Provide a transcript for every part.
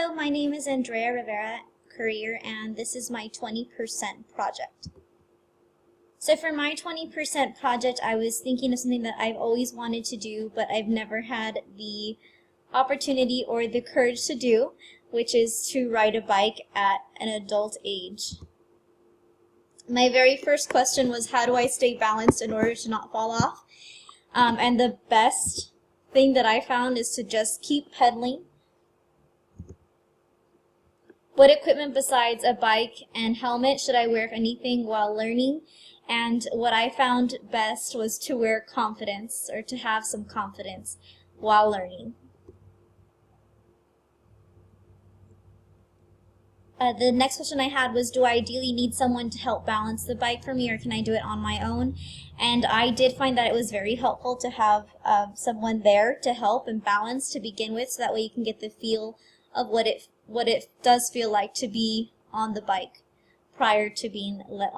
Hello, my name is Andrea Rivera Courier, and this is my 20% project. So for my 20% project, I was thinking of something that I've always wanted to do, but I've never had the opportunity or the courage to do, which is to ride a bike at an adult age. My very first question was, how do I stay balanced in order to not fall off? And the best thing that I found is to just keep pedaling. What equipment besides a bike and helmet should I wear, if anything, while learning? And what I found best was to wear confidence, or to have some confidence while learning. The next question I had was, do I ideally need someone to help balance the bike for me, or can I do it on my own? And I did find that it was very helpful to have someone there to help and balance to begin with, so that way you can get the feel of what it does feel like to be on the bike prior to being let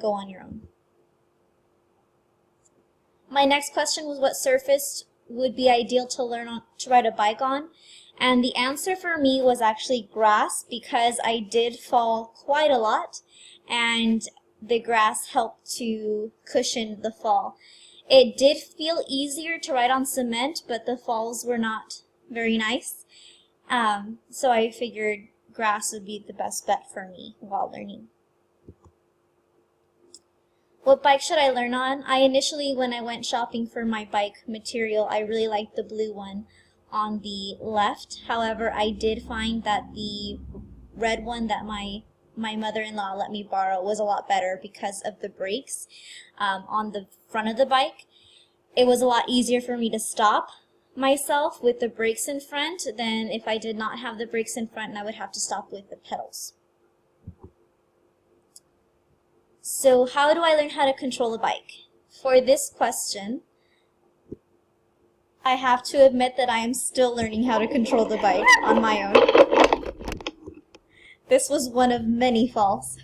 go on your own. My next question was, what surface would be ideal to ride a bike on? And the answer for me was actually grass, because I did fall quite a lot, and the grass helped to cushion the fall. It did feel easier to ride on cement, but the falls were not very nice. So I figured grass would be the best bet for me while learning. What bike should I learn on? I initially, when I went shopping for my bike material, I really liked the blue one on the left. However, I did find that the red one that my mother-in-law let me borrow was a lot better because of the brakes on the front of the bike. It was a lot easier for me to stop myself with the brakes in front than if I did not have the brakes in front and I would have to stop with the pedals. So how do I learn how to control a bike? For this question, I have to admit that I am still learning how to control the bike on my own. This was one of many falls.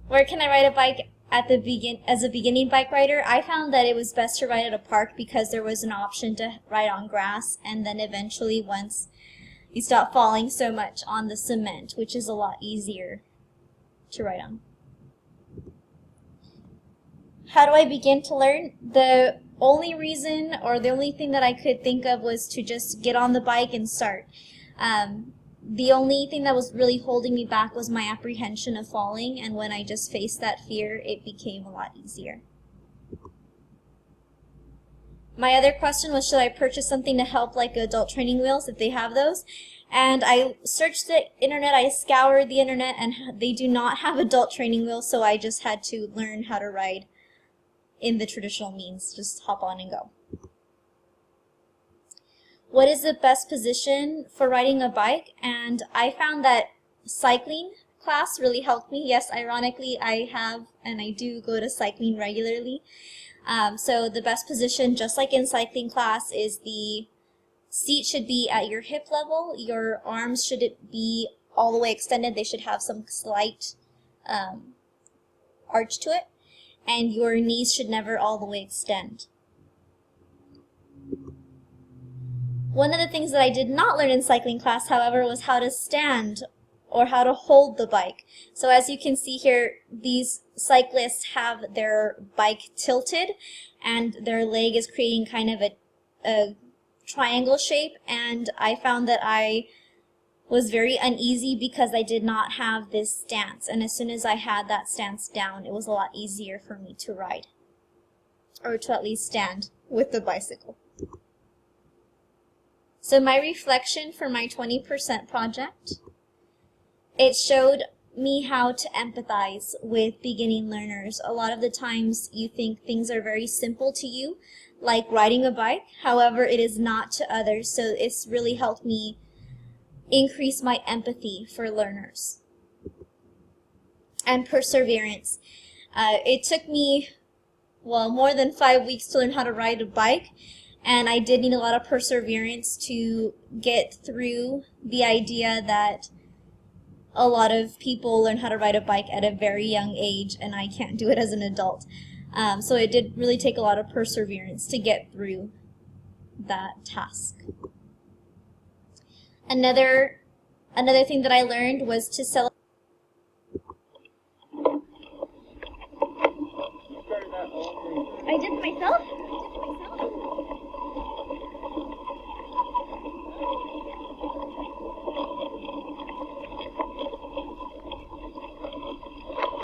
Where can I ride a bike as a beginning bike rider? I found that it was best to ride at a park because there was an option to ride on grass, and then eventually, once you stop falling so much, on the cement, which is a lot easier to ride on. How do I begin to learn? The only reason, or the only thing that I could think of, was to just get on the bike and start. The only thing that was really holding me back was my apprehension of falling, and when I just faced that fear, it became a lot easier. My other question was, should I purchase something to help, like adult training wheels, if they have those? And I searched the internet, I scoured the internet, and they do not have adult training wheels, so I just had to learn how to ride in the traditional means, just hop on and go. What is the best position for riding a bike? And I found that cycling class really helped me. Yes, ironically, I have and I do go to cycling regularly. So the best position, just like in cycling class, is the seat should be at your hip level. Your arms shouldn't be all the way extended. They should have some slight arch to it. And your knees should never all the way extend. One of the things that I did not learn in cycling class, however, was how to stand or how to hold the bike. So as you can see here, these cyclists have their bike tilted and their leg is creating kind of a triangle shape, and I found that I was very uneasy because I did not have this stance, and as soon as I had that stance down, it was a lot easier for me to ride, or to at least stand with the bicycle. So my reflection for my 20% project, it showed me how to empathize with beginning learners. A lot of the times you think things are very simple to you, like riding a bike. However, it is not to others, so it's really helped me increase my empathy for learners. And perseverance. It took me, well, more than 5 weeks to learn how to ride a bike, and I did need a lot of perseverance to get through the idea that a lot of people learn how to ride a bike at a very young age, and I can't do it as an adult. So it did really take a lot of perseverance to get through that task. Another thing that I learned was to celebrate. I did myself?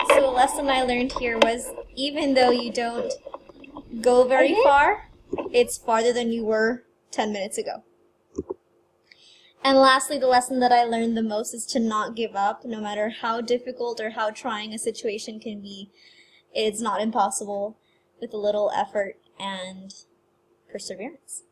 So the lesson I learned here was, even though you don't go very far, it's farther than you were 10 minutes ago. And lastly, the lesson that I learned the most is to not give up, no matter how difficult or how trying a situation can be. It's not impossible with a little effort and perseverance.